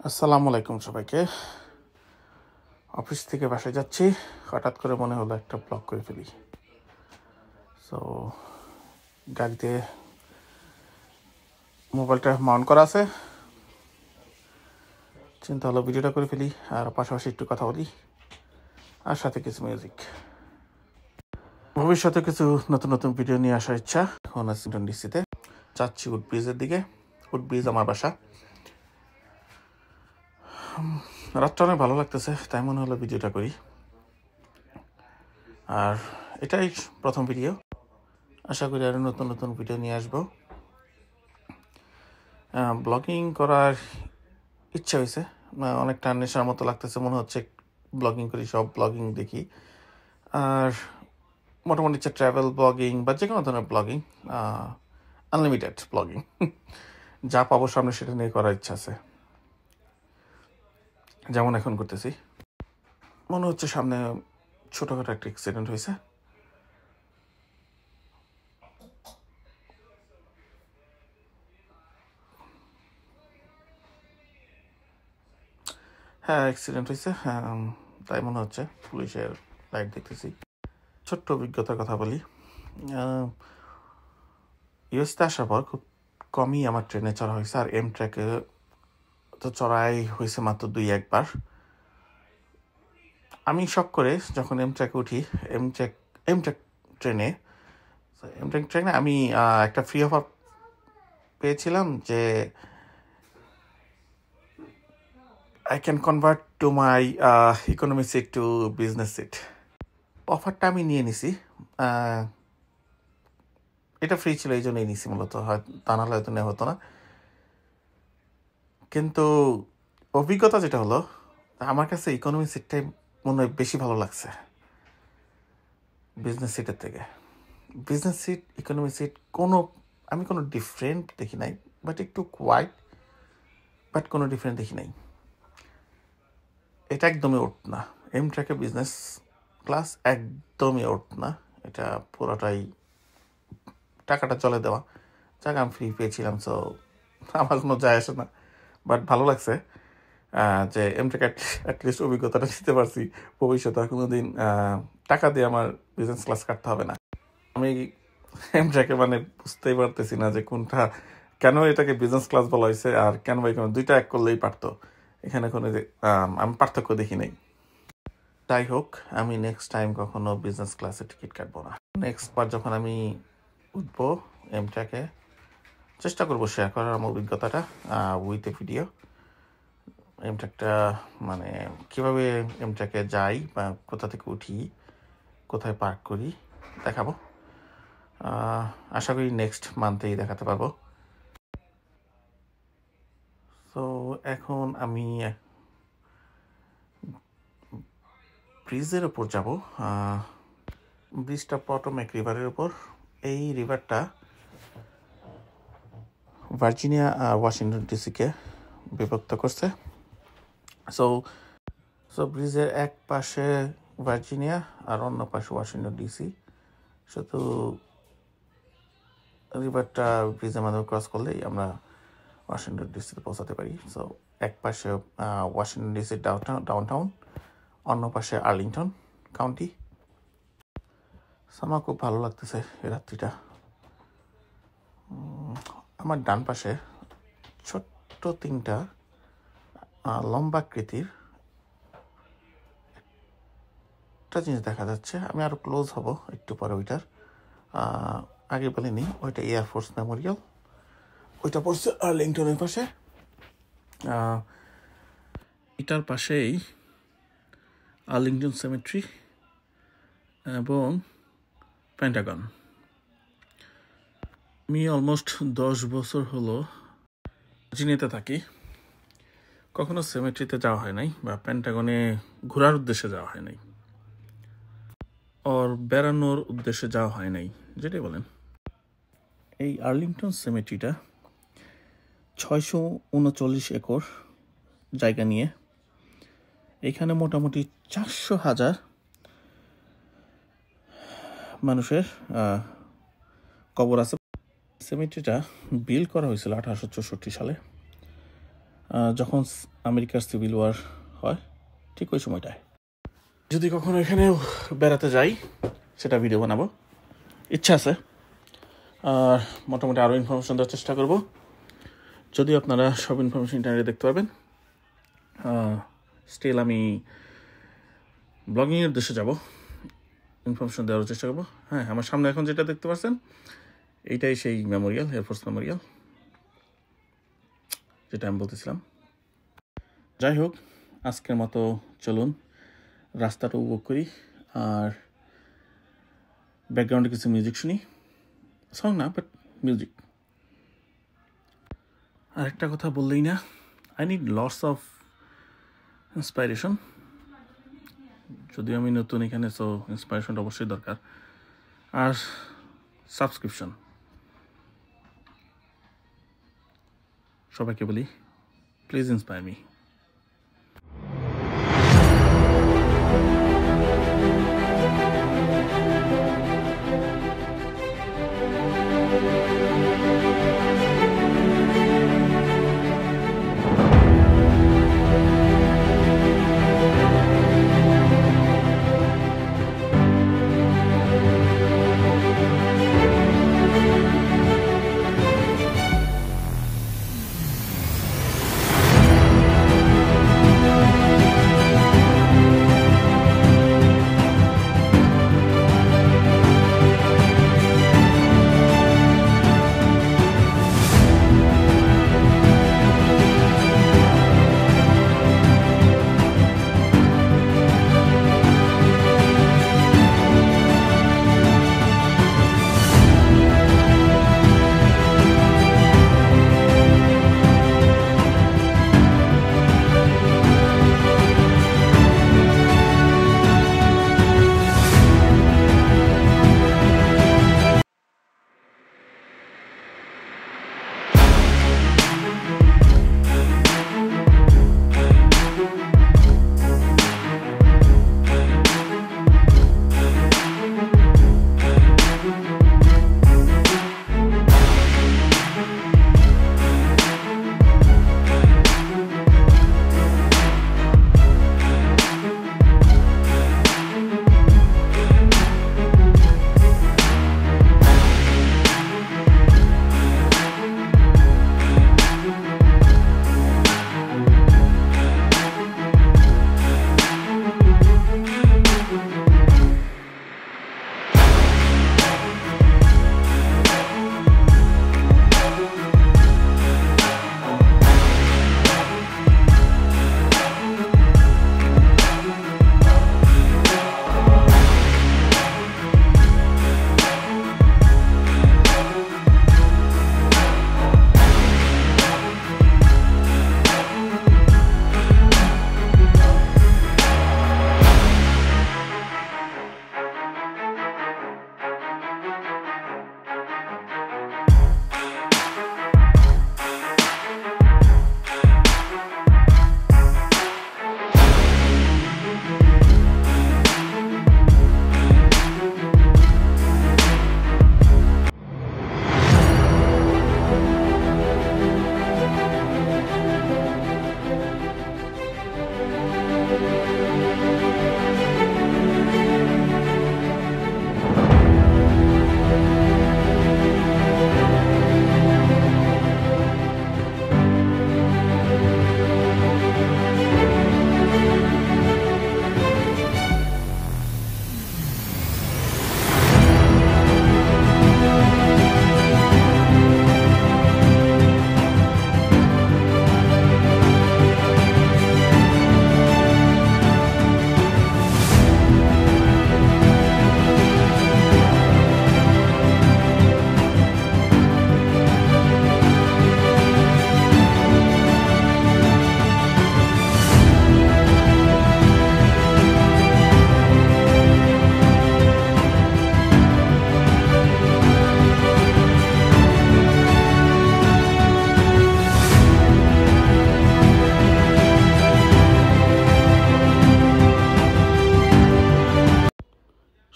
আসসালামু আলাইকুম সবাইকে। অফিস থেকে বাসায় যাচ্ছি, হঠাৎ করে মনে হলো একটা ব্লগ করে ফেলি। সো গাড়িতে মোবাইলটা মাউন্ট করা আছে, চিন্তা হলো ভিডিওটা করে ফেলি আর পাশাপাশি একটু কথা বলি আর সাথে কিছু মিউজিক। ভবিষ্যতে কিছু নতুন নতুন ভিডিও নিয়ে আসার ইচ্ছা। এখন ওয়াশিংটন ডিসিতে যাচ্ছি উড ব্রিজের দিকে। উড ব্রিজ আমার বাসা। রাতটা অনেক ভালো লাগতেছে, তাই মনে হলো ভিডিওটা করি। আর এটাই প্রথম ভিডিও, আশা করি আরও নতুন নতুন ভিডিও নিয়ে আসবো। ব্লগিং করার ইচ্ছা হয়েছে, অনেকটা নেশার মতো লাগতেছে, মনে হচ্ছে ব্লগিং করি, সব ব্লগিং দেখি। আর মোটামুটি ইচ্ছা ট্রাভেল ব্লগিং বা যে কোনো ধরনের ব্লগিং, আনলিমিটেড ব্লগিং, যা পাবো সামনে সেটা নিয়ে করার ইচ্ছা আছে, যেমন এখন করতেছি। মনে হচ্ছে সামনে ছোটোখাটো একটা অ্যাক্সিডেন্ট হয়েছে। হ্যাঁ, অ্যাক্সিডেন্ট হয়েছে, তাই মনে হচ্ছে। পুলিশের লাইট দেখতেছি। ছোট্ট অভিজ্ঞতার কথা বলি। ইউএসতে আসার পর খুব কমই আমার ট্রেনে চড়া হয়েছে, আর এমট্র্যাকে তো চড়াই হয়েছে মাত্র 2-1 বার। আমি শখ করে যখন এমট্র্যাকে উঠি, এমট্র্যাক ট্রেনে আমি একটা ফ্রি অফার পেয়েছিলাম যে I can convert to my economy seat to business seat. অফারটা আমি নিয়ে নিছি। এটা ফ্রি ছিল, এই জন্যই নিছি মূলত, তা নাহলে হয়তো নেওয়া হতো না। কিন্তু অভিজ্ঞতা যেটা হলো, আমার কাছে ইকোনমি সিটটাই মনে হয় বেশি ভালো লাগছে বিজনেস সিটের থেকে। বিজনেস সিট, ইকোনমি সিট আমি কোনো ডিফারেন্ট দেখি নাই, বাট একটু কোয়াইট, বাট কোনো ডিফারেন্ট দেখি নাই। এটা একদমই ওঠ না। এমট্র্যাকে বিজনেস ক্লাস একদমই ওঠ না। এটা পুরোটাই টাকাটা চলে দেওয়া। যাক, আমি ফ্রি পেয়েছিলাম, সো আমার কোনো যায় আসে না, বাট ভালো লাগছে যে এমট্র্যাক অ্যাটলিস্ট অভিজ্ঞতাটা নিতে পারছি। ভবিষ্যতে আর কোনো দিন টাকা দিয়ে আমার বিজনেস ক্লাস কাটতে হবে না। আমি এমট্র্যাকে বুঝতেই পারতেছি না যে কোনটা, কেন এটাকে বিজনেস ক্লাস বলা হয়েছে, আর কেন বা এখানে দুইটা এক করলেই পারতো। এখানে কোনো আমি পার্থক্য দেখি নাই। যাই হোক, আমি নেক্সট টাইম কখনো বিজনেস ক্লাসে টিকিট কাটবো না। নেক্সট বার যখন আমি উঠবো এমট্র্যাকে, চেষ্টা করবো শেয়ার করার আমার অভিজ্ঞতাটা উইথ এ ভিডিও। এমট্র্যাকটা কীভাবে এমট্র্যাকে যাই বা কোথা থেকে উঠি, কোথায় পার্ক করি দেখাবো। আশা করি নেক্সট মান্থেই দেখাতে পারবো। তো এখন আমি ব্রিজের ওপর যাব। ব্রিজটা পটোম্যাক রিভারের উপর। এই রিভারটা ভার্জিনিয়া আর ওয়াশিংটন ডিসিকে বিভক্ত করছে। সো ব্রিজের এক পাশে ভার্জিনিয়া আর অন্য পাশে ওয়াশিংটন ডিসি। শুধু রিভারটা ব্রিজের মাধ্যমে ক্রস করলেই আমরা ওয়াশিংটন ডিসিতে পৌঁছাতে পারি। সো এক পাশে ওয়াশিংটন ডিসির ডাউনটাউন, অন্য পাশে আর্লিংটন কাউন্টি। আমার খুব ভালো লাগতেছে এই রাত্রিটা। আমার ডান পাশে ছোট্ট 3টা লম্বা আকৃতির একটা জিনিস দেখা যাচ্ছে। আমি আরও ক্লোজ হব একটু পরে। ওইটার আগে বলিনি, ওইটা এয়ারফোর্স মেমোরিয়াল। ওইটা পড়ছে আর্লিংটনের পাশে। এটার পাশেই আর্লিংটন সেমেট্রি এবং পেন্টাগন। আমি অলমোস্ট 10 বছর হলো ভার্জিনিয়াতে থাকি। কখনো সেমেট্রিতে যাওয়া হয় নাই বা পেন্টাগনে ঘোরার উদ্দেশ্যে যাওয়া হয় নাই, ওর বেড়ানোর উদ্দেশ্যে যাওয়া হয় নাই, যেটাই বলেন। এই আর্লিংটন সেমেট্রিটা 639 একর জায়গা নিয়ে। এখানে মোটামুটি 400,000 মানুষের কবর আছে। সেমেট্রিটা বিল্ড করা হয়েছিল 1864 সালে। যখন আমেরিকার সিভিল ওয়ার হয় ঠিক ওই সময়টায়। যদি কখনো এখানেও বেড়াতে যাই সেটা ভিডিও বানাবো, ইচ্ছা আছে। আর মোটামুটি আরও ইনফরমেশন দেওয়ার চেষ্টা করব। যদিও আপনারা সব ইনফরমেশন ইন্টারনেটে দেখতে পারবেন, স্টিল আমি ব্লগিংয়ের দেশে যাব, ইনফরমেশন দেওয়ার চেষ্টা করবো। হ্যাঁ, আমার সামনে এখন যেটা দেখতে পাচ্ছেন এইটাই সেই মেমোরিয়াল, এয়ারফোর্স মেমোরিয়াল, যেটা আমি বলতেছিলাম। যাই হোক, আজকের মতো চলুন রাস্তাটা উপভোগ করি আর ব্যাকগ্রাউন্ডে কিছু মিউজিক শুনি। সং না, বাট মিউজিক। আরেকটা কথা বললেই না, I need lots of inspiration. যদিও আমি নতুন এখানে, সো ইন্সপাইরেশনটা অবশ্যই দরকার। আর সাবস্ক্রিপশন। সবাইকে বলি, প্লিজ ইন্সপায়ার মি।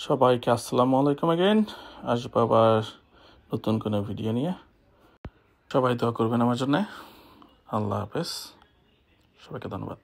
সবাইকে আসসালামু আলাইকুম अगेन। আসবো আবার নতুন কোনো ভিডিও নিয়ে। সবাই দোয়া করবেন আমার জন্য। আল্লাহ হাফেজ। সবাইকে ধন্যবাদ।